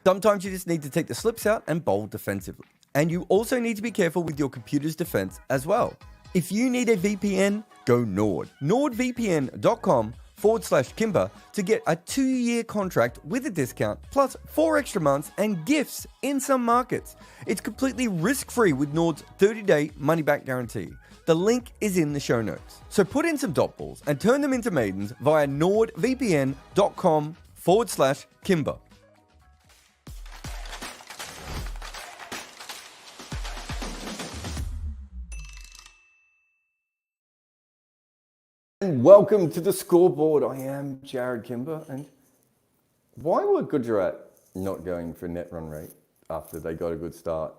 Sometimes you just need to take the slips out and bowl defensively. And you also need to be careful with your computer's defense as well. If you need a VPN, go Nord. NordVPN.com/Kimber to get a 2-year contract with a discount, plus 4 extra months and gifts in some markets. It's completely risk-free with Nord's 30-day money-back guarantee. The link is in the show notes. So put in some dot balls and turn them into maidens via NordVPN.com/Kimber. And welcome to the Scoreboard. I am Jared Kimber. And why were Gujarat not going for net run rate after they got a good start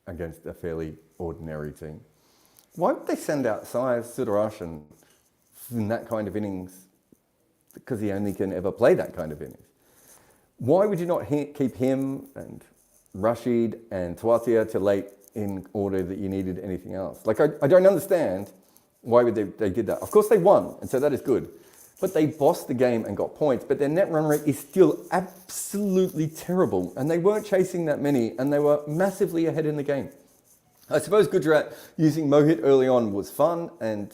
against a fairly ordinary team? Why would they send out Sai Sudarashan in that kind of innings? Because he only can ever play that kind of innings. Why would you not keep him and Rashid and Twatia to late in order that you needed anything else? Like, I don't understand why would they did that. Of course they won, and so that is good. But they bossed the game and got points, but their net run rate is still absolutely terrible. And they weren't chasing that many, and they were massively ahead in the game. I suppose Gujarat using Mohit early on was fun, and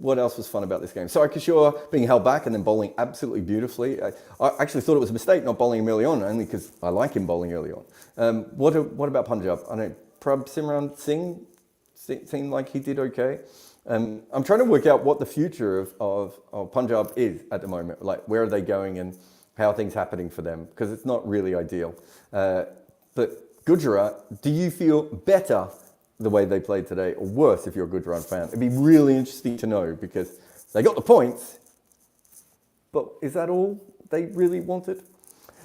what else was fun about this game? Sai Kishore being held back and then bowling absolutely beautifully. I actually thought it was a mistake not bowling him early on, only because I like him bowling early on. What about Punjab? I know Prabh Simran Singh seemed like he did okay. I'm trying to work out what the future of Punjab is at the moment. Like, where are they going and how are things happening for them? Because it's not really ideal. But Gujarat, do you feel better the way they played today, or worse if you're a Gujarat fan? It'd be really interesting to know, because they got the points, but is that all they really wanted?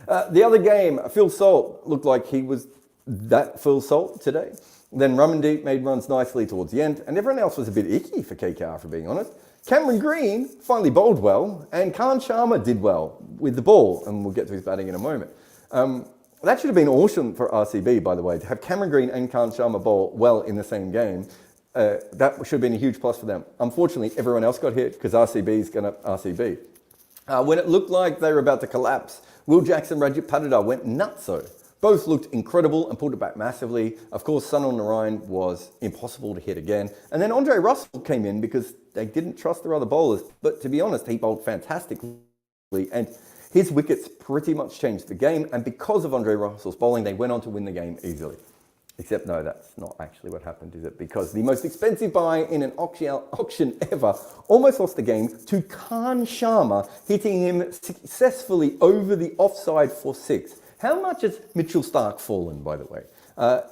The other game, Phil Salt looked like he was that Phil Salt today. Then Ramandeep made runs nicely towards the end, and everyone else was a bit icky for KKR, for being honest. Cameron Green finally bowled well, and Khan Sharma did well with the ball, and we'll get to his batting in a moment. That should have been awesome for RCB, by the way, to have Cameron Green and Khan Sharma bowl well in the same game. That should have been a huge plus for them. Unfortunately, everyone else got hit because RCB is going to RCB. When it looked like they were about to collapse, Will Jackson, Rajat Patidar went nutso. Both looked incredible and pulled it back massively. Of course, Sunil Narayan was impossible to hit again. And then Andre Russell came in because they didn't trust their other bowlers. But to be honest, he bowled fantastically. And his wickets pretty much changed the game. And because of Andre Russell's bowling, they went on to win the game easily. Except, no, that's not actually what happened, is it? Because the most expensive buy in an auction ever almost lost the game to Khan Sharma, hitting him successfully over the offside for 6. How much has Mitchell Starc fallen, by the way?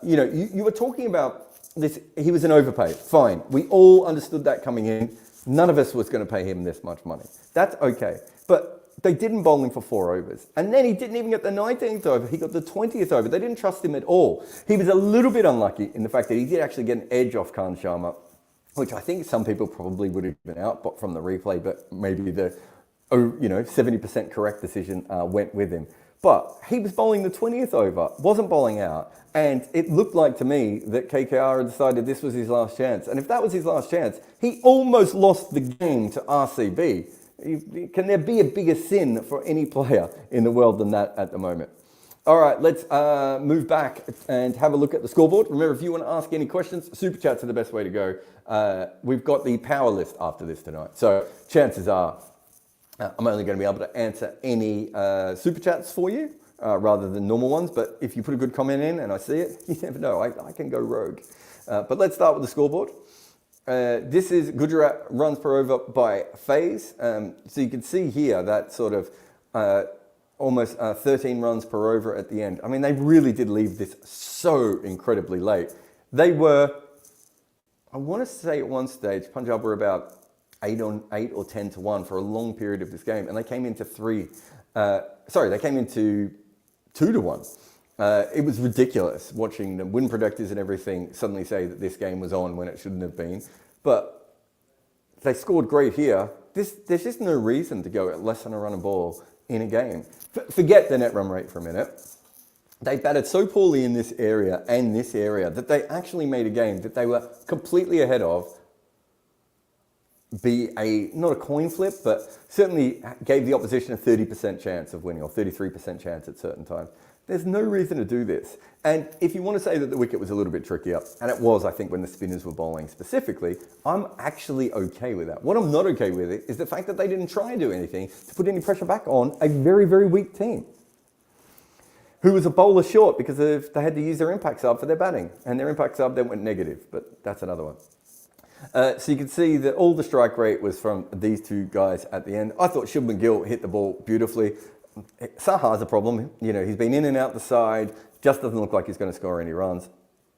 You were talking about this. He was an overpay. Fine. We all understood that coming in. None of us was going to pay him this much money. That's okay. But they didn't bowl him for 4 overs. And then he didn't even get the 19th over. He got the 20th over. They didn't trust him at all. He was a little bit unlucky in the fact that he did actually get an edge off Khan Sharma, which I think some people probably would have been out from the replay, but maybe the 70% correct decision went with him. But he was bowling the 20th over, wasn't bowling out. And it looked like to me that KKR had decided this was his last chance. And if that was his last chance, he almost lost the game to RCB. Can there be a bigger sin for any player in the world than that at the moment? All right, let's move back and have a look at the scoreboard. Remember, if you want to ask any questions, Super Chats are the best way to go. We've got the power list after this tonight. So chances are I'm only going to be able to answer any Super Chats for you rather than normal ones. But if you put a good comment in and I see it, you never know. I can go rogue. But let's start with the scoreboard. This is Gujarat runs per over by phase. So you can see here that sort of almost 13 runs per over at the end. I mean, they really did leave this so incredibly late. They were, I want to say at one stage, Punjab were about 8 or 10 to 1 for a long period of this game. And they came into they came into 2 to 1. It was ridiculous watching the win projectors and everything suddenly say that this game was on when it shouldn't have been. But they scored great here. There's just no reason to go at less than a run a ball in a game. Forget the net run rate for a minute. They batted so poorly in this area and this area that they actually made a game that they were completely ahead of be not a coin flip, but certainly gave the opposition a 30% chance of winning or 33% chance at certain times. There's no reason to do this. And if you want to say that the wicket was a little bit trickier, and it was, I think, when the spinners were bowling specifically, I'm actually okay with that. What I'm not okay with is the fact that they didn't try and do anything to put any pressure back on a very, very weak team, who was a bowler short because they had to use their impact sub for their batting. And their impact sub then went negative, but that's another one. So you can see that all the strike rate was from these two guys at the end. I thought Shubman Gill hit the ball beautifully. Saha's a problem. You know, he's been in and out the side, just doesn't look like he's going to score any runs.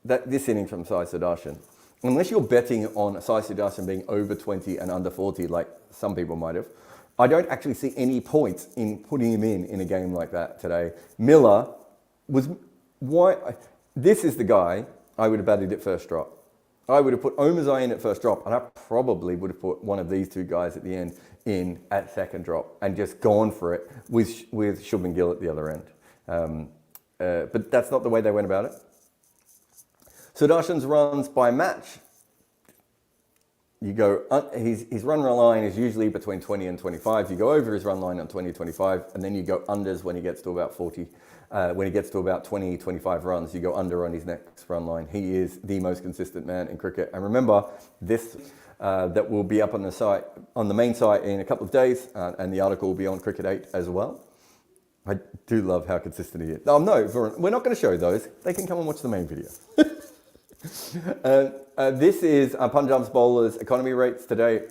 This inning from Sai Sudarshan, unless you're betting on Sai Sudarshan being over 20 and under 40, like some people might have, I don't actually see any point in putting him in a game like that today. Miller was... This is the guy I would have batted at first drop. I would have put Omazai in at first drop, and I probably would have put one of these two guys at the end in at second drop and just gone for it with Shubman Gill at the other end. But that's not the way they went about it. Sudarshan's runs by match, you go, his run line is usually between 20 and 25. You go over his run line on 20, 25, and then you go unders when he gets to about 40. When he gets to about 20, 25 runs, you go under on his next run line. He is the most consistent man in cricket. And remember, this that will be up on the site, on the main site in a couple of days, and the article will be on Cricket 8 as well. I do love how consistent he is. Oh, no, we're not going to show those. They can come and watch the main video. This is Punjab's bowlers' economy rates today.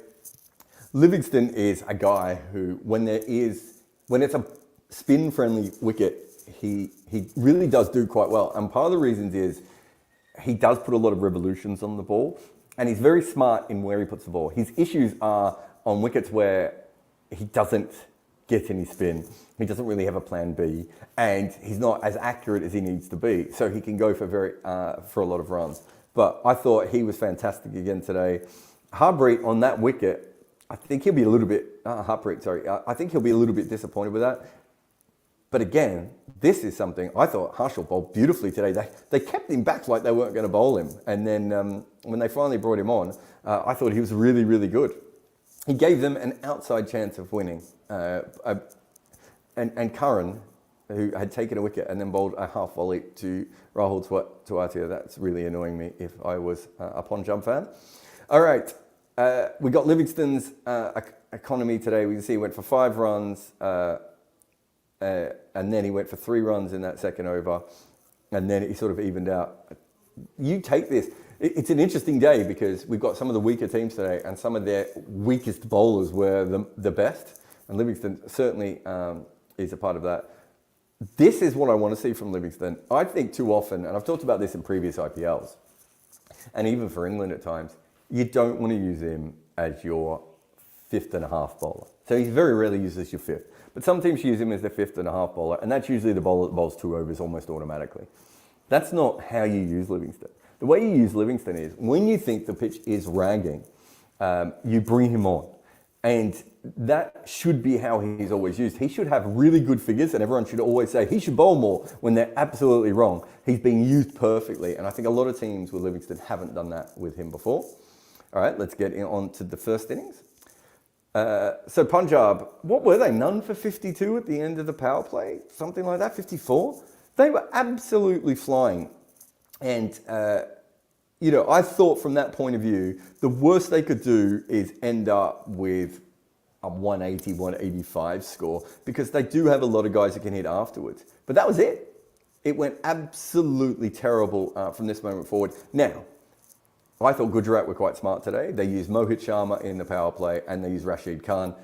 Livingston is a guy who, when it's a spin-friendly wicket, he really does do quite well. And part of the reasons is he does put a lot of revolutions on the ball, and he's very smart in where he puts the ball. His issues are on wickets where he doesn't get any spin. He doesn't really have a plan B, and he's not as accurate as he needs to be. So he can go for a lot of runs. But I thought he was fantastic again today. Harpreet on that wicket, I think he'll be a little bit, I think he'll be a little bit disappointed with that. But again, this is something I thought Harshal bowled beautifully today. They kept him back like they weren't going to bowl him. And then when they finally brought him on, I thought he was really, really good. He gave them an outside chance of winning. And Curran, who had taken a wicket and then bowled a half volley to Rahul Tewatia. That's really annoying me if I was a Punjab fan. All right, we got Livingston's economy today. We can see he went for 5 runs, and then he went for 3 runs in that second over, and then he sort of evened out. You take this. It's an interesting day because we've got some of the weaker teams today, and some of their weakest bowlers were the best, and Livingston certainly is a part of that. This is what I want to see from Livingston. I think too often, and I've talked about this in previous IPLs, and even for England at times, you don't want to use him as your 5th and a half bowler. So he's very rarely used as your 5th. But some teams use him as their 5th and a half bowler, and that's usually the bowler that bowls 2 overs almost automatically. That's not how you use Livingston. The way you use Livingston is, when you think the pitch is ragging, you bring him on. And that should be how he's always used. He should have really good figures, and everyone should always say he should bowl more when they're absolutely wrong. He's being used perfectly, and I think a lot of teams with Livingston haven't done that with him before. All right, let's get on to the first innings. So Punjab, what were they? None for 52 at the end of the power play? Something like that, 54? They were absolutely flying. And, I thought from that point of view, the worst they could do is end up with a 180, 185 score, because they do have a lot of guys that can hit afterwards. But that was it. It went absolutely terrible from this moment forward. Now, I thought Gujarat were quite smart today. They used Mohit Sharma in the power play, and they used Rashid Khan.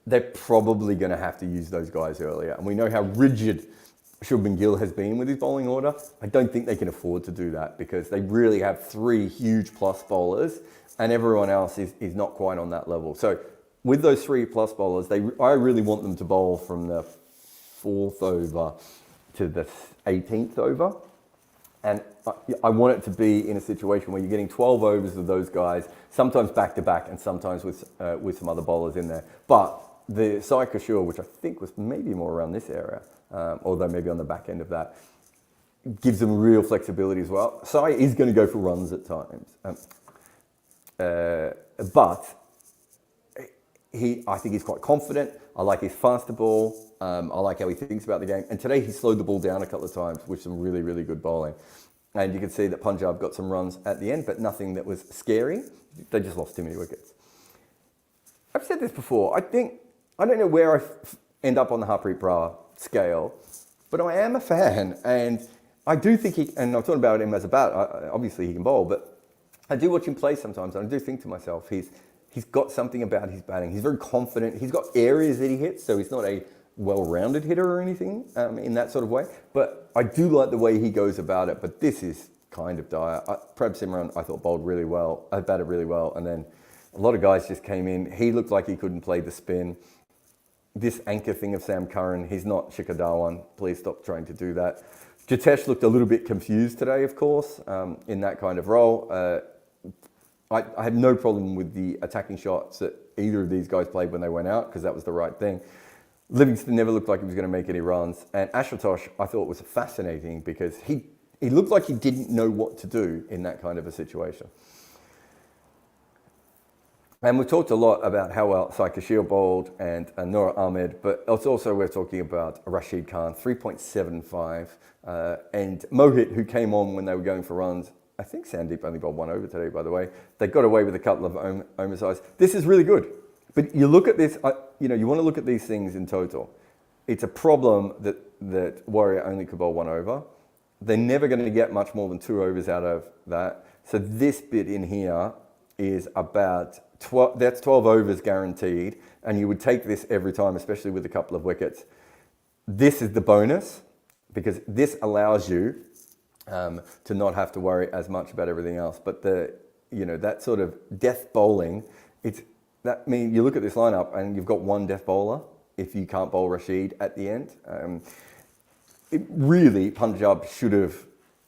They're probably going to have to use those guys earlier. And we know how rigid Shubman Gill has been with his bowling order. I don't think they can afford to do that, because they really have 3 huge plus bowlers, and everyone else is not quite on that level. So with those 3 plus bowlers, I really want them to bowl from the 4th over to the 18th over. And I want it to be in a situation where you're getting 12 overs of those guys, sometimes back-to-back, and sometimes with some other bowlers in there. But the Sai Kishore, which I think was maybe more around this area, although maybe on the back end of that, gives them real flexibility as well. Sai is going to go for runs at times. But I think he's quite confident. I like his faster ball. I like how he thinks about the game. And today he slowed the ball down a couple of times with some really, really good bowling. And you can see that Punjab got some runs at the end, but nothing that was scary. They just lost too many wickets. I've said this before. I don't know where I end up on the Harpreet Brar scale, but I am a fan. And I do think and I'm talking about him as a bat, obviously he can bowl, but I do watch him play sometimes, and I do think to myself, he's got something about his batting. He's very confident. He's got areas that he hits, so he's not a well-rounded hitter or anything in that sort of way. But I do like the way he goes about it. But this is kind of dire. Prab Simran, I thought, bowled really well. I batted really well. And then a lot of guys just came in. He looked like he couldn't play the spin. This anchor thing of Sam Curran, he's not Shikhar Dhawan. Please stop trying to do that. Jitesh looked a little bit confused today, of course, in that kind of role. I had no problem with the attacking shots that either of these guys played when they went out, because that was the right thing. Livingston never looked like he was going to make any runs. And Ashutosh, I thought, was fascinating because he looked like he didn't know what to do in that kind of a situation. And we've talked a lot about how well Saika Shiel bowled and Noor Ahmed, but it's also we're talking about Rashid Khan, 3.75, and Mohit, who came on when they were going for runs. I think Sandeep only bowled 1 over today, by the way. They got away with a couple of oversized. This is really good. But you look at this, you want to look at these things in total. It's a problem that Warrior only could bowl 1 over. They're never going to get much more than 2 overs out of that. So this bit in here is about 12, that's 12 overs guaranteed. And you would take this every time, especially with a couple of wickets. This is the bonus, because this allows you to not have to worry as much about everything else. But that sort of death bowling, you look at this lineup and you've got 1 death bowler if you can't bowl Rashid at the end. Punjab should have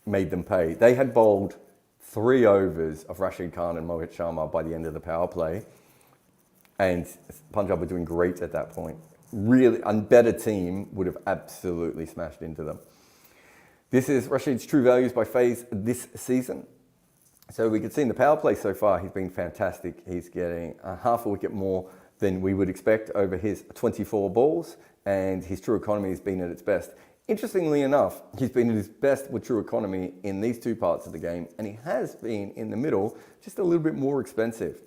made them pay. They had bowled 3 overs of Rashid Khan and Mohit Sharma by the end of the power play, and Punjab were doing great at that point. Really, a better team would have absolutely smashed into them. This is Rashid's true values by phase this season. So we can see in the power play so far, he's been fantastic. He's getting half a wicket more than we would expect over his 24 balls, and his true economy has been at its best. Interestingly enough, he's been at his best with true economy in these 2 parts of the game, and he has been in the middle just a little bit more expensive.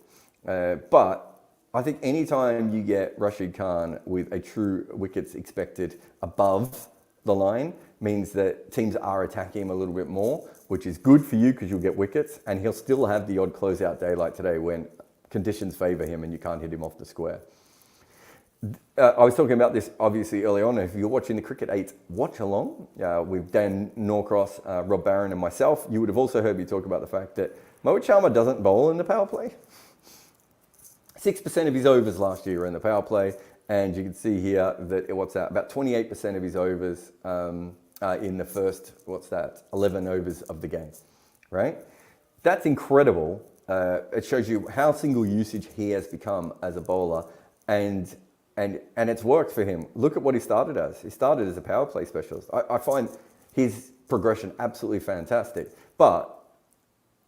But I think anytime you get Rashid Khan with a true wickets expected above the line, means that teams are attacking him a little bit more, which is good for you because you'll get wickets, and he'll still have the odd closeout day like today when conditions favour him and you can't hit him off the square. I was talking about this obviously early on. If you're watching the Cricket 8 watch along with Dan Norcross, Rob Barron and myself, you would have also heard me talk about the fact that Mohit Sharma doesn't bowl in the power play. 6% of his overs last year were in the power play, and you can see here that about 28% of his overs in the first 11 overs of the game, right? That's incredible. It shows you how single usage he has become as a bowler, and it's worked for him. Look at what he started as. He started as a power play specialist. I find his progression absolutely fantastic, but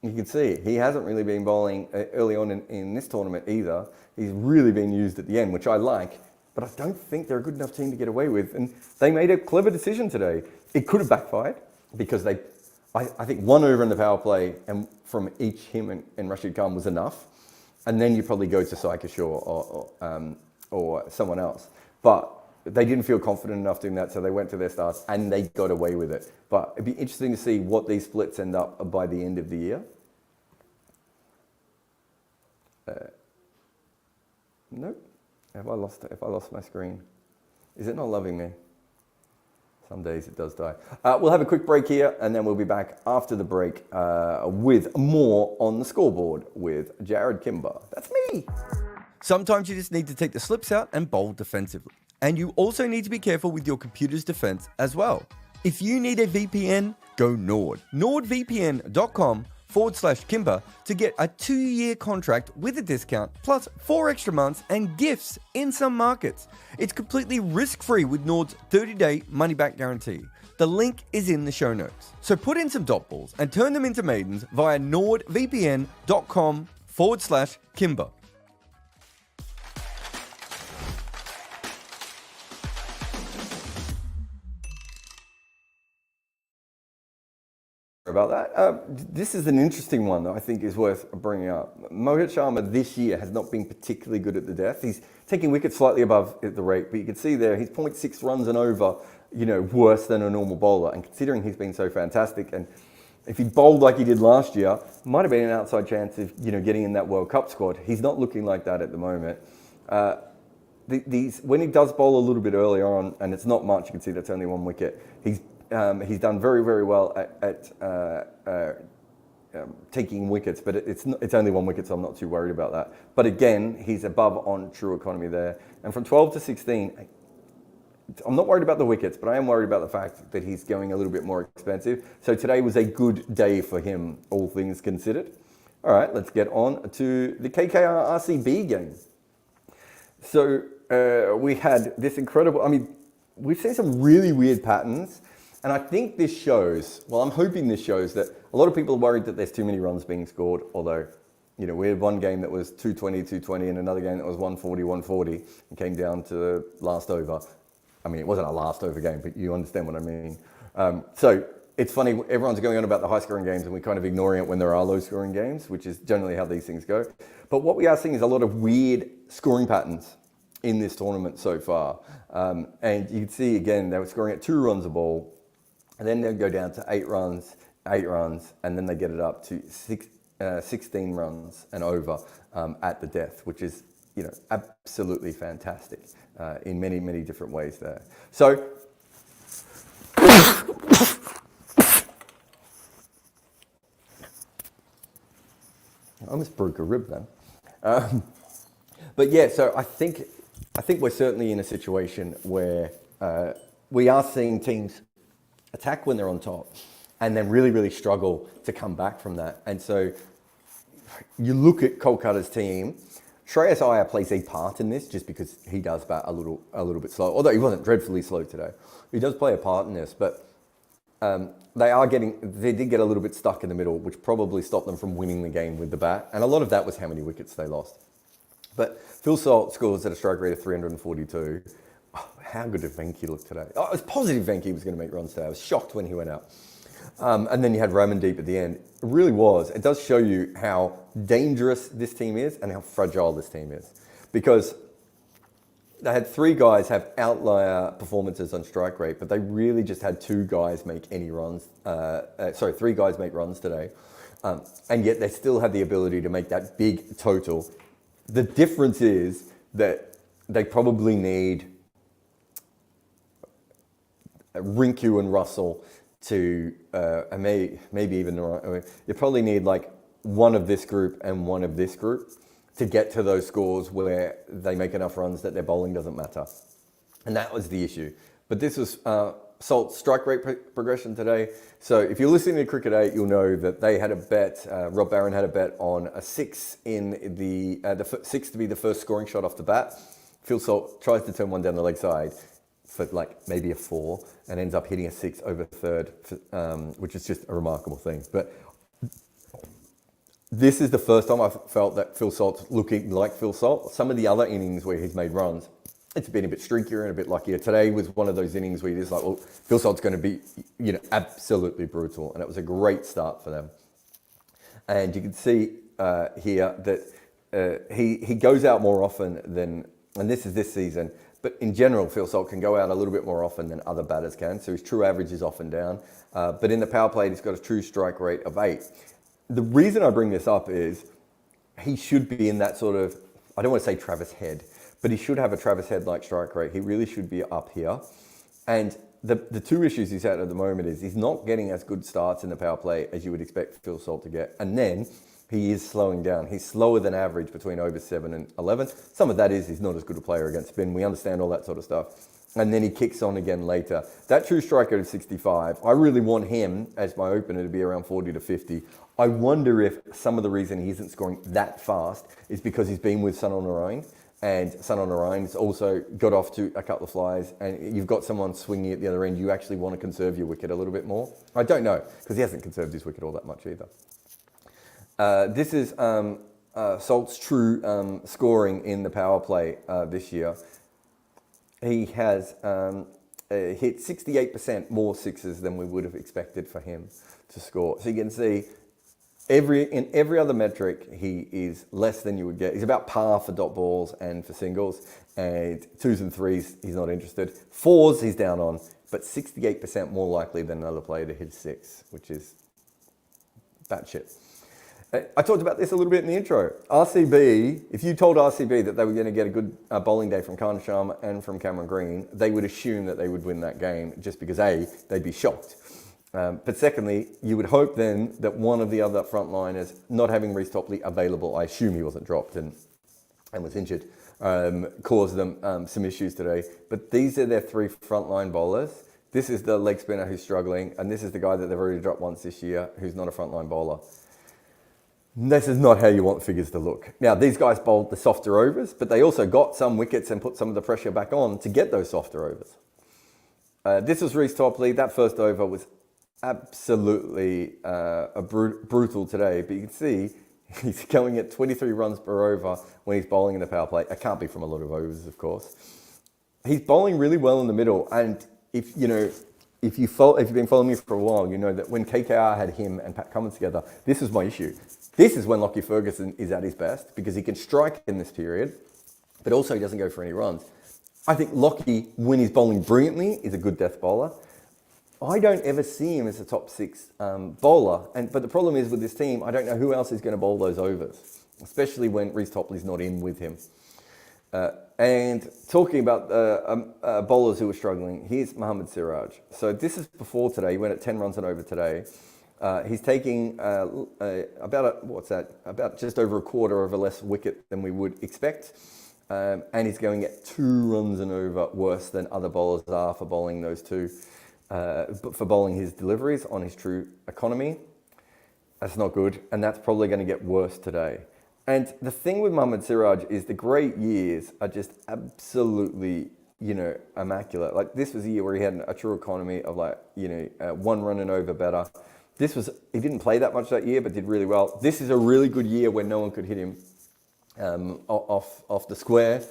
you can see he hasn't really been bowling early on in this tournament either. He's really been used at the end, which I like, but I don't think they're a good enough team to get away with. And they made a clever decision today. It could have backfired because I think 1 over in the power play and from each him and Rashid Khan was enough. And then you probably go to Saika Shaw or someone else. But they didn't feel confident enough doing that, so they went to their starts and they got away with it. But it'd be interesting to see what these splits end up by the end of the year. Nope. Have I lost my screen? Is it not loving me? Some days it does die. We'll have a quick break here, and then we'll be back after the break with more on the scoreboard with Jared Kimber. That's me. Sometimes you just need to take the slips out and bowl defensively. And you also need to be careful with your computer's defense as well. If you need a VPN, go Nord. NordVPN.com/Kimber to get a 2-year contract with a discount, plus 4 extra months and gifts in some markets. It's completely risk-free with Nord's 30-day money-back guarantee. The link is in the show notes. So put in some dot balls and turn them into maidens via NordVPN.com/Kimber. about that. This is an interesting one that I think is worth bringing up. Mohit Sharma this year has not been particularly good at the death. He's taking wickets slightly above at the rate, but you can see there he's 0.6 runs and over, worse than a normal bowler. And considering he's been so fantastic, and if he bowled like he did last year, might have been an outside chance of getting in that World Cup squad. He's not looking like that at the moment. When he does bowl a little bit earlier on, and it's not much, you can see that's only 1 wicket. He's done very, very well at taking wickets, but it's only 1 wicket, so I'm not too worried about that. But again, he's above on true economy there. And from 12 to 16, I'm not worried about the wickets, but I am worried about the fact that he's going a little bit more expensive. So today was a good day for him, all things considered. All right, let's get on to the KKR RCB game. So we had this incredible, we've seen some really weird patterns. And I think this shows, I'm hoping this shows that a lot of people are worried that there's too many runs being scored, although, we had one game that was 220, and another game that was 140, and came down to the last over. It wasn't a last over game, but you understand what I mean. So it's funny, everyone's going on about the high scoring games and we're kind of ignoring it when there are low scoring games, which is generally how these things go. But what we are seeing is a lot of weird scoring patterns in this tournament so far. And you can see again, they were scoring at 2 runs a ball, and then they'll go down to 8 runs, and then they get it up to 16 runs and over at the death, which is absolutely fantastic in many, many different ways there. So, I almost broke a rib then. But yeah, so I think we're certainly in a situation where we are seeing teams attack when they're on top and then really, really struggle to come back from that. And so you look at Kolkata's team. Shreyas Iyer plays a part in this just because he does bat a little bit slow, although he wasn't dreadfully slow today. He does play a part in this, but they did get a little bit stuck in the middle, which probably stopped them from winning the game with the bat. And a lot of that was how many wickets they lost. But Phil Salt scores at a strike rate of 342. Oh, how good did Venki look today? Oh, I was positive Venki was going to make runs today. I was shocked when he went out. And then you had Ramandeep at the end. It really was. It does show you how dangerous this team is and how fragile this team is. Because they had 3 guys have outlier performances on strike rate, but they really just had 2 guys make any runs. 3 guys make runs today. And yet they still had the ability to make that big total. The difference is that they probably need Rinku and Russell to, and maybe even, you probably need like one of this group and one of this group to get to those scores where they make enough runs that their bowling doesn't matter. And that was the issue. But this was Salt's strike rate progression today. So if you're listening to Cricket 8, you'll know that they had a bet, Rob Barron had a bet on a 6 in the 6 to be the first scoring shot off the bat. Phil Salt tries to turn one down the leg side for like maybe a 4 and ends up hitting a 6 over third, which is just a remarkable thing. But this is the first time I've felt that Phil Salt's looking like Phil Salt. Some of the other innings where he's made runs, it's been a bit streakier and a bit luckier. Today was one of those innings where you're just like, well, Phil Salt's going to be, absolutely brutal. And it was a great start for them. And you can see here that he goes out more often than, and this is this season, but in general, Phil Salt can go out a little bit more often than other batters can. So his true average is off and down. But in the power play, he's got a true strike rate of 8. The reason I bring this up is he should be in that sort of, I don't want to say Travis Head, but he should have a Travis Head-like strike rate. He really should be up here. And the 2 issues he's had at the moment is he's not getting as good starts in the power play as you would expect Phil Salt to get. And then he is slowing down. He's slower than average between over 7 and 11. Some of that is he's not as good a player against spin. We understand all that sort of stuff. And then he kicks on again later. That true strike rate of 65, I really want him as my opener to be around 40 to 50. I wonder if some of the reason he isn't scoring that fast is because he's been with Sunil Narine. And Sunil Narayan's also got off to a couple of flies, and you've got someone swinging at the other end. You actually want to conserve your wicket a little bit more. I don't know, because he hasn't conserved his wicket all that much either. This is Salt's true scoring in the power play this year. He has hit 68% more sixes than we would have expected for him to score. So you can see in every other metric, he is less than you would get. He's about par for dot balls and for singles, and twos and threes, he's not interested. Fours, he's down on, but 68% more likely than another player to hit six, which is batshit. I talked about this a little bit in the intro. RCB, if you told RCB that they were going to get a good bowling day from Khan Sharma and from Cameron Green, they would assume that they would win that game just because A, they'd be shocked. But secondly, you would hope then that one of the other frontliners, not having Reece Topley available, I assume he wasn't dropped and was injured, caused them some issues today. But these are their three frontline bowlers. This is the leg spinner who's struggling, and this is the guy that they've already dropped once this year who's not a frontline bowler. This is not how you want figures to look. Now, these guys bowled the softer overs, but they also got some wickets and put some of the pressure back on to get those softer overs. This was Reece Topley. That first over was absolutely brutal today, but you can see he's going at 23 runs per over when he's bowling in the power play. It can't be from a lot of overs, of course. He's bowling really well in the middle, and if you've been following me for a while, you know that when KKR had him and Pat Cummins together, this was my issue. This is when Lockie Ferguson is at his best because he can strike in this period, but also he doesn't go for any runs. I think Lockie, when he's bowling brilliantly, is a good death bowler. I don't ever see him as a top six bowler, but the problem is with this team, I don't know who else is going to bowl those overs, especially when Reece Topley's not in with him. And talking about bowlers who are struggling, here's Mohammad Siraj. So this is before today. He went at 10 runs and over today. He's taking about just over a quarter of a less wicket than we would expect. And he's going at 2 runs and over worse than other bowlers are for bowling those two, for bowling his deliveries on his true economy. That's not good. And that's probably going to get worse today. And the thing with Mohammad Siraj is the great years are just absolutely, immaculate. Like this was a year where he had a true economy of 1 run and over better. He didn't play that much that year, but did really well. This is a really good year when no one could hit him off the square.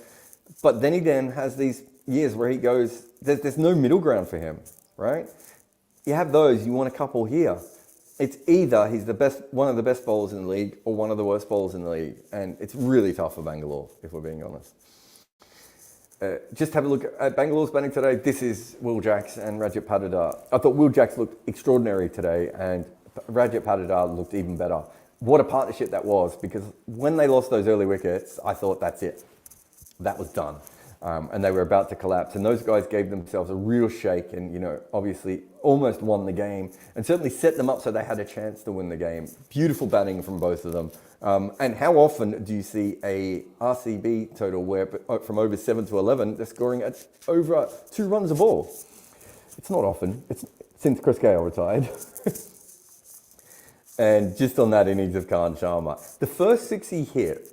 But then he has these years where he goes, there's no middle ground for him, right? You have those, you want a couple here. It's either he's one of the best bowlers in the league or one of the worst bowlers in the league. And it's really tough for Bangalore, if we're being honest. Just have a look at Bangalore's batting today. This is Will Jacks and Rajat Patidar. I thought Will Jacks looked extraordinary today and Rajat Patidar looked even better. What a partnership that was, because when they lost those early wickets, I thought that's it. That was done. And they were about to collapse. And those guys gave themselves a real shake and, obviously almost won the game and certainly set them up so they had a chance to win the game. Beautiful batting from both of them. And how often do you see a RCB total where from over 7 to 11, they're scoring at over 2 runs a ball? It's not often. It's since Chris Gale retired. And just on that innings of Khan Sharma, the first 6 he hit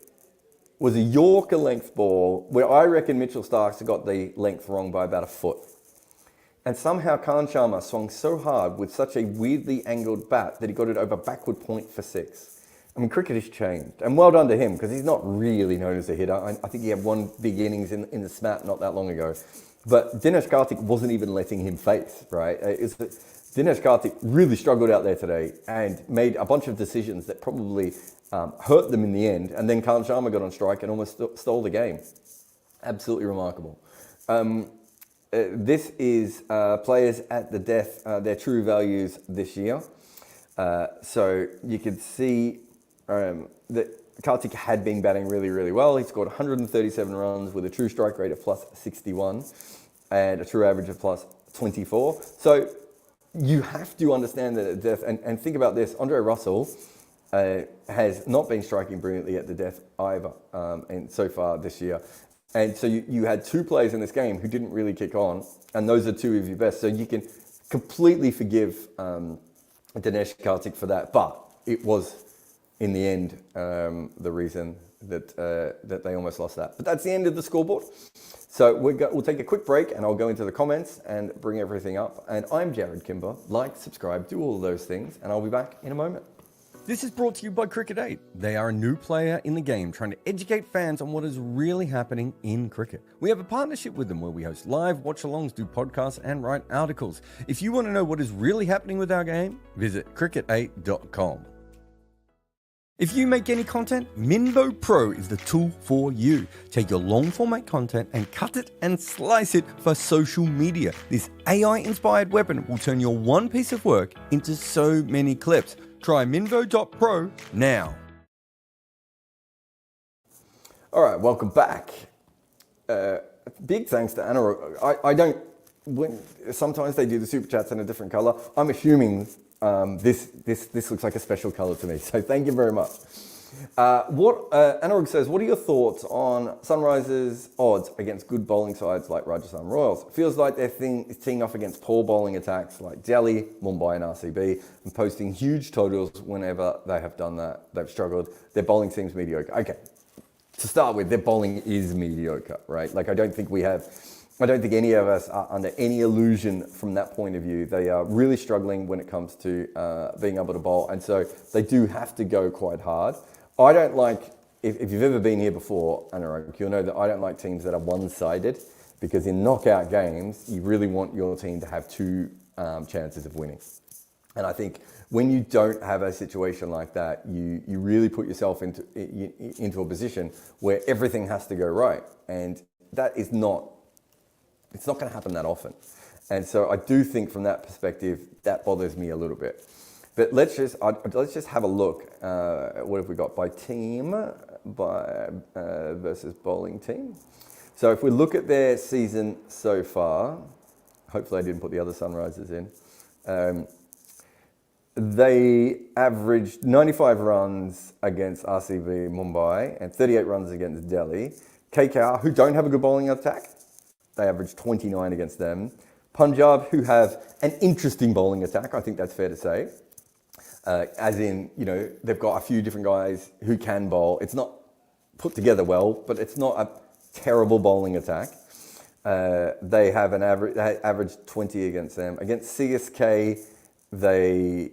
was a Yorker length ball where I reckon Mitchell Starks got the length wrong by about a foot. And somehow Khan Sharma swung so hard with such a weirdly angled bat that he got it over backward point for 6. I mean, cricket has changed. And well done to him, because he's not really known as a hitter. I think he had one big innings in the SMAT not that long ago. But Dinesh Karthik wasn't even letting him face, right? Dinesh Karthik really struggled out there today and made a bunch of decisions that probably hurt them in the end. And then Khan Sharma got on strike and almost stole the game. Absolutely remarkable. This is players at the death, their true values this year. So you could see that Karthik had been batting really, really well. He scored 137 runs with a true strike rate of plus 61 and a true average of plus 24. So you have to understand that at death, and think about this, Andre Russell has not been striking brilliantly at the death either, and so far this year. And so you had 2 players in this game who didn't really kick on, and those are 2 of your best. So you can completely forgive Dinesh Karthik for that, but it was, in the end, the reason that they almost lost that. But that's the end of the scoreboard. So we'll take a quick break, and I'll go into the comments and bring everything up. And I'm Jared Kimber. Like, subscribe, do all of those things, and I'll be back in a moment. This is brought to you by Cricket 8. They are a new player in the game trying to educate fans on what is really happening in cricket. We have a partnership with them where we host live watch-alongs, do podcasts and write articles. If you want to know what is really happening with our game, visit cricket8.com. If you make any content, Minvo Pro is the tool for you. Take your long format content and cut it and slice it for social media. This AI-inspired weapon will turn your one piece of work into so many clips. Try Minvo.pro now. All right, welcome back. Big thanks to Anna. Sometimes they do the super chats in a different color. I'm assuming this looks like a special color to me, so thank you very much. Anurag says, what are your thoughts on Sunrisers' odds against good bowling sides like Rajasthan Royals? It feels like they're teeing off against poor bowling attacks like Delhi, Mumbai and RCB and posting huge totals whenever they have done that. They've struggled. Their bowling seems mediocre. Okay, to start with, their bowling is mediocre, right? Like I don't think any of us are under any illusion from that point of view. They are really struggling when it comes to being able to bowl. And so they do have to go quite hard. I don't like, if you've ever been here before, Anurag, you'll know that I don't like teams that are one-sided because in knockout games, you really want your team to have two chances of winning. And I think when you don't have a situation like that, you really put yourself into a position where everything has to go right. And that is not, it's not going to happen that often. And so I do think from that perspective, that bothers me a little bit. But let's just have a look. What have we got by team, versus bowling team? So if we look at their season so far, hopefully I didn't put the other Sunrisers in. They averaged 95 runs against RCB Mumbai and 38 runs against Delhi. KKR, who don't have a good bowling attack, they averaged 29 against them. Punjab, who have an interesting bowling attack, I think that's fair to say. As in, you know, they've got a few different guys who can bowl. It's not put together well, but it's not a terrible bowling attack. They have an averaged 20 against them. Against CSK, they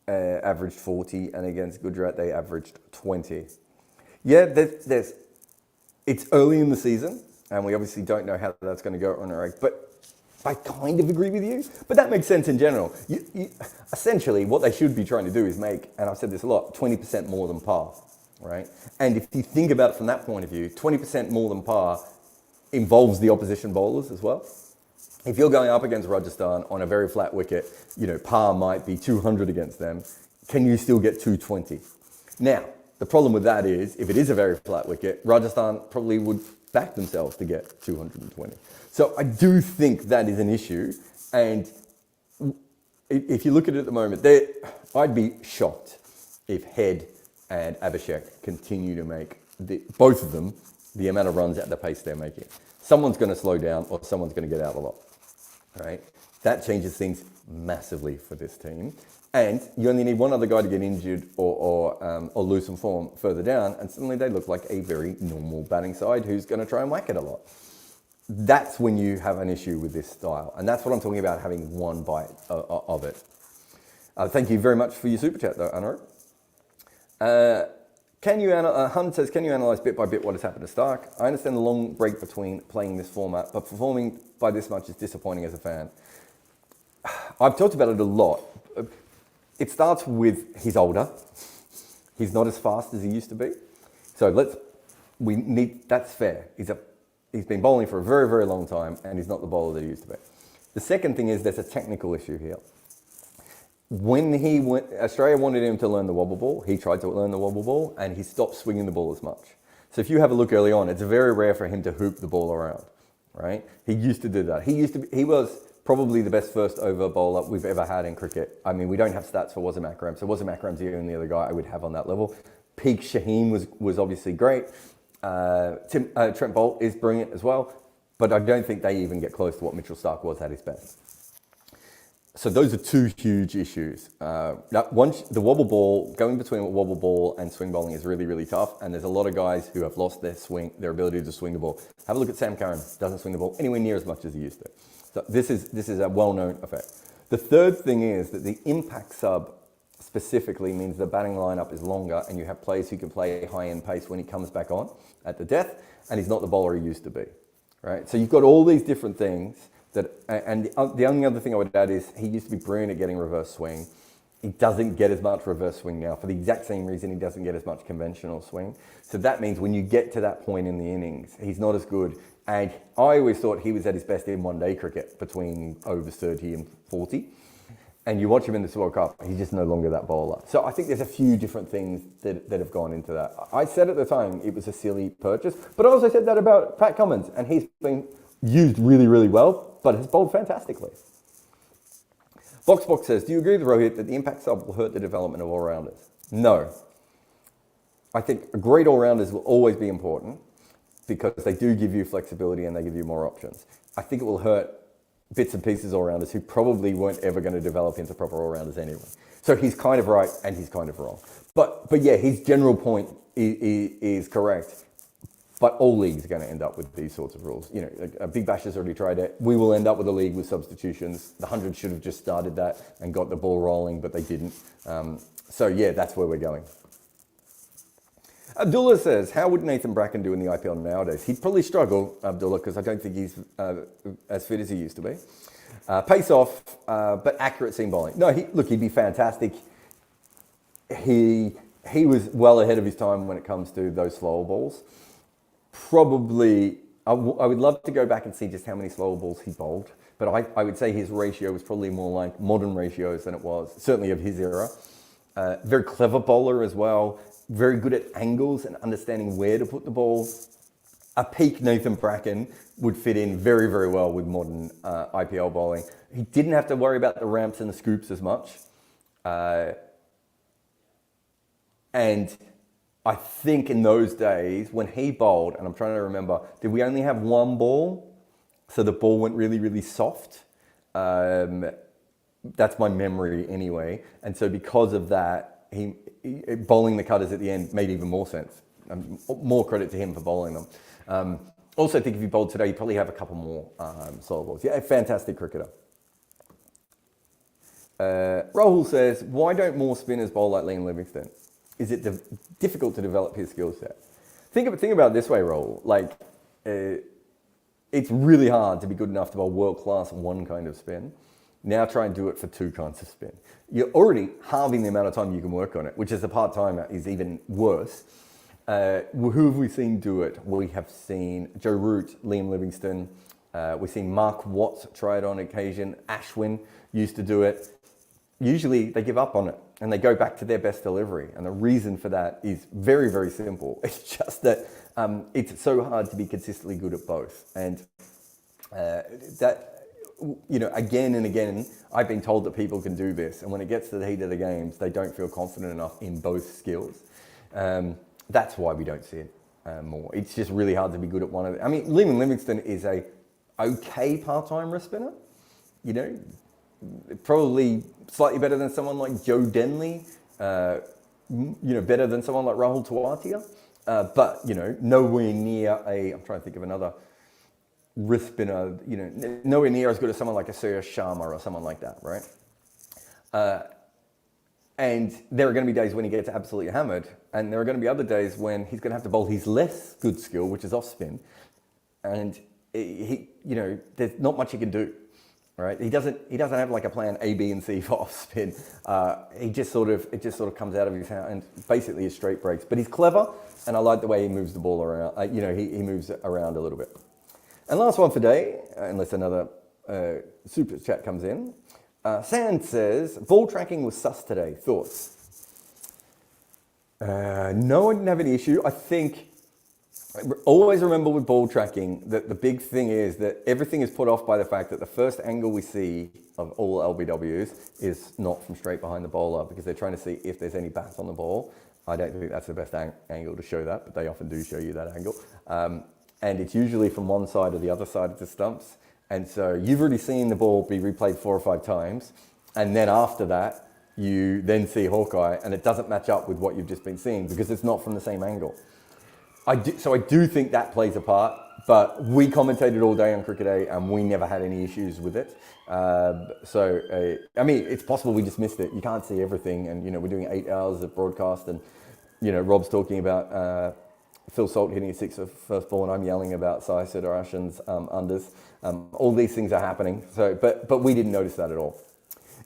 averaged 40, and against Gujarat, they averaged 20. Yeah, it's early in the season, and we obviously don't know how that's going to go on our egg, but I kind of agree with you, but that makes sense in general. Essentially, what they should be trying to do is make, and I've said this a lot, 20% more than par, right? And if you think about it from that point of view, 20% more than par involves the opposition bowlers as well. If you're going up against Rajasthan on a very flat wicket, you know, par might be 200 against them. Can you still get 220? Now, the problem with that is, if it is a very flat wicket, Rajasthan probably would back themselves to get 220. So I do think that is an issue. And if you look at it at the moment, I'd be shocked if Head and Abhishek continue to make, both of them, the amount of runs at the pace they're making. Someone's going to slow down or someone's going to get out a lot, right? That changes things massively for this team. And you only need one other guy to get injured or lose some form further down, and suddenly they look like a very normal batting side who's going to try and whack it a lot. That's when you have an issue with this style. And that's what I'm talking about, having one bite of it. Thank you very much for your super chat, though, Anurag. Hunt says, can you analyse bit by bit what has happened to Stark? I understand the long break between playing this format, but performing by this much is disappointing as a fan. I've talked about it a lot. It starts with he's older. He's not as fast as he used to be. So that's fair. He's been bowling for a very, very long time, and he's not the bowler that he used to be. The second thing is there's a technical issue here. When Australia wanted him to learn the wobble ball, he tried to learn the wobble ball, and he stopped swinging the ball as much. So if you have a look early on, it's very rare for him to hoop the ball around, right? He used to do that. He was probably the best first over bowler we've ever had in cricket. I mean, we don't have stats for Wasim Akram, so Wasim Akram's the only other guy I would have on that level. Peak Shaheen was obviously great. Trent Bolt is brilliant as well, but I don't think they even get close to what Mitchell Starc was at his best. So those are two huge issues. The wobble ball, going between wobble ball and swing bowling is really, really tough. And there's a lot of guys who have lost their ability to swing the ball. Have a look at Sam Curran. Doesn't swing the ball anywhere near as much as he used to. So this is a well-known effect. The third thing is that the impact sub specifically means the batting lineup is longer and you have players who can play high-end pace when he comes back on at the death, and he's not the bowler he used to be, right? So you've got all these different things that, and the only other thing I would add is he used to be brilliant at getting reverse swing. He doesn't get as much reverse swing now for the exact same reason he doesn't get as much conventional swing. So that means when you get to that point in the innings, he's not as good. And I always thought he was at his best in one-day cricket between overs 30 and 40. And you watch him in this World Cup, he's just no longer that bowler. So I think there's a few different things that have gone into that. I said at the time it was a silly purchase, but I also said that about Pat Cummins, and he's been used really, really well, but has bowled fantastically. Box says, do you agree with Rohit that the impact sub will hurt the development of all-rounders? No. I think great all-rounders will always be important because they do give you flexibility and they give you more options. I think it will hurt bits and pieces all-rounders who probably weren't ever going to develop into proper all-rounders anyway. So he's kind of right and he's kind of wrong. But yeah, his general point is correct. But all leagues are going to end up with these sorts of rules. You know, Big Bash has already tried it. We will end up with a league with substitutions. The 100 should have just started that and got the ball rolling, but they didn't. So yeah, that's where we're going. Abdullah says, how would Nathan Bracken do in the IPL nowadays? He'd probably struggle, Abdullah, because I don't think he's as fit as he used to be. Pace off, but accurate seam bowling. No, he'd be fantastic. He was well ahead of his time when it comes to those slower balls. Probably, I would love to go back and see just how many slower balls he bowled, but I would say his ratio was probably more like modern ratios than it was, certainly of his era. Very clever bowler as well, very good at angles and understanding where to put the ball. A peak Nathan Bracken would fit in very, very well with modern IPL bowling. He didn't have to worry about the ramps and the scoops as much. And I think in those days when he bowled, and I'm trying to remember, did we only have one ball? So the ball went really, really soft. That's my memory anyway. And so because of that, he bowling the cutters at the end made even more sense. More credit to him for bowling them. Also, I think if he bowled today, he'd probably have a couple more slow balls. Yeah, fantastic cricketer. Rahul says, why don't more spinners bowl like Liam Livingstone? Is it difficult to develop his skill set? Think about it this way, Rahul. Like, it's really hard to be good enough to bowl world-class one kind of spin. Now try and do it for two kinds of spin. You're already halving the amount of time you can work on it, which is the part-timer is even worse. Who have we seen do it? We have seen Joe Root, Liam Livingstone. We've seen Mark Watts try it on occasion. Ashwin used to do it. Usually they give up on it and they go back to their best delivery. And the reason for that is very, very simple. It's just that it's so hard to be consistently good at both. And that, you know, again and again, I've been told that people can do this. And when it gets to the heat of the games, they don't feel confident enough in both skills. That's why we don't see it more. It's just really hard to be good at one of them. I mean, Liam Livingstone is a okay part-time wrist spinner, you know, probably slightly better than someone like Joe Denley, you know, better than someone like Rahul Tewatia, but, you know, nowhere near I'm trying to think of another wrist spinner, you know, nowhere near as good as someone like a Surya Sharma or someone like that, right? And there are going to be days when he gets absolutely hammered, and there are going to be other days when he's going to have to bowl his less good skill, which is off spin, and he, you know, there's not much he can do. Right? He doesn't have like a plan A, B, and C for off spin. It just sort of comes out of his hand and basically is straight breaks. But he's clever, and I like the way he moves the ball around. You know, he moves around a little bit. And last one for today, unless another super chat comes in. Sand says, ball tracking was sus today. Thoughts? No, I didn't have any issue. I think. Always remember with ball tracking that the big thing is that everything is put off by the fact that the first angle we see of all LBWs is not from straight behind the bowler because they're trying to see if there's any bat on the ball. I don't think that's the best angle to show that, but they often do show you that angle. And it's usually from one side or the other side of the stumps. And so you've already seen the ball be replayed 4 or 5 times. And then after that, you then see Hawkeye and it doesn't match up with what you've just been seeing because it's not from the same angle. So I do think that plays a part, But we commentated all day on Cricket Day and we never had any issues with it. I mean, it's possible we just missed it. You can't see everything, and we're doing 8 hours of broadcast, and Rob's talking about Phil Salt hitting a six of first ball, and I'm yelling about Sai Sudarashan's unders. All these things are happening, but we didn't notice that at all.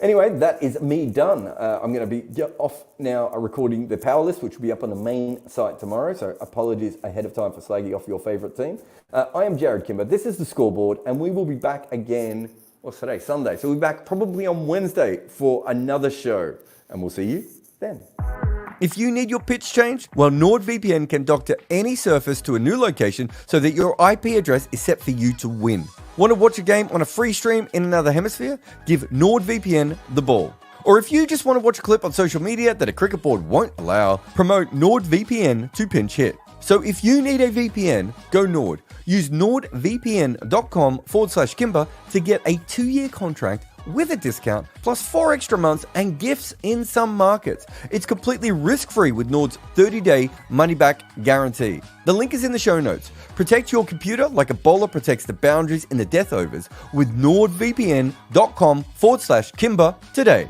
Anyway, that is me done. I'm going to be off now recording the power list, which will be up on the main site tomorrow. So apologies ahead of time for slagging off your favourite team. I am Jared Kimber. This is the Scoreboard, and we will be back again. What's today? Sunday. So we'll be back probably on Wednesday for another show, and we'll see you then. If you need your pitch changed, well, NordVPN can doctor any surface to a new location so that your IP address is set for you to win. Want to watch a game on a free stream in another hemisphere? Give NordVPN the ball. Or if you just want to watch a clip on social media that a cricket board won't allow, promote NordVPN to pinch hit. So if you need a VPN, go Nord. Use nordvpn.com/Kimber to get a 2-year contract with a discount, plus 4 extra months and gifts in some markets. It's completely risk-free with Nord's 30-day money-back guarantee. The link is in the show notes. Protect your computer like a bowler protects the boundaries in the death overs with nordvpn.com/Kimber today.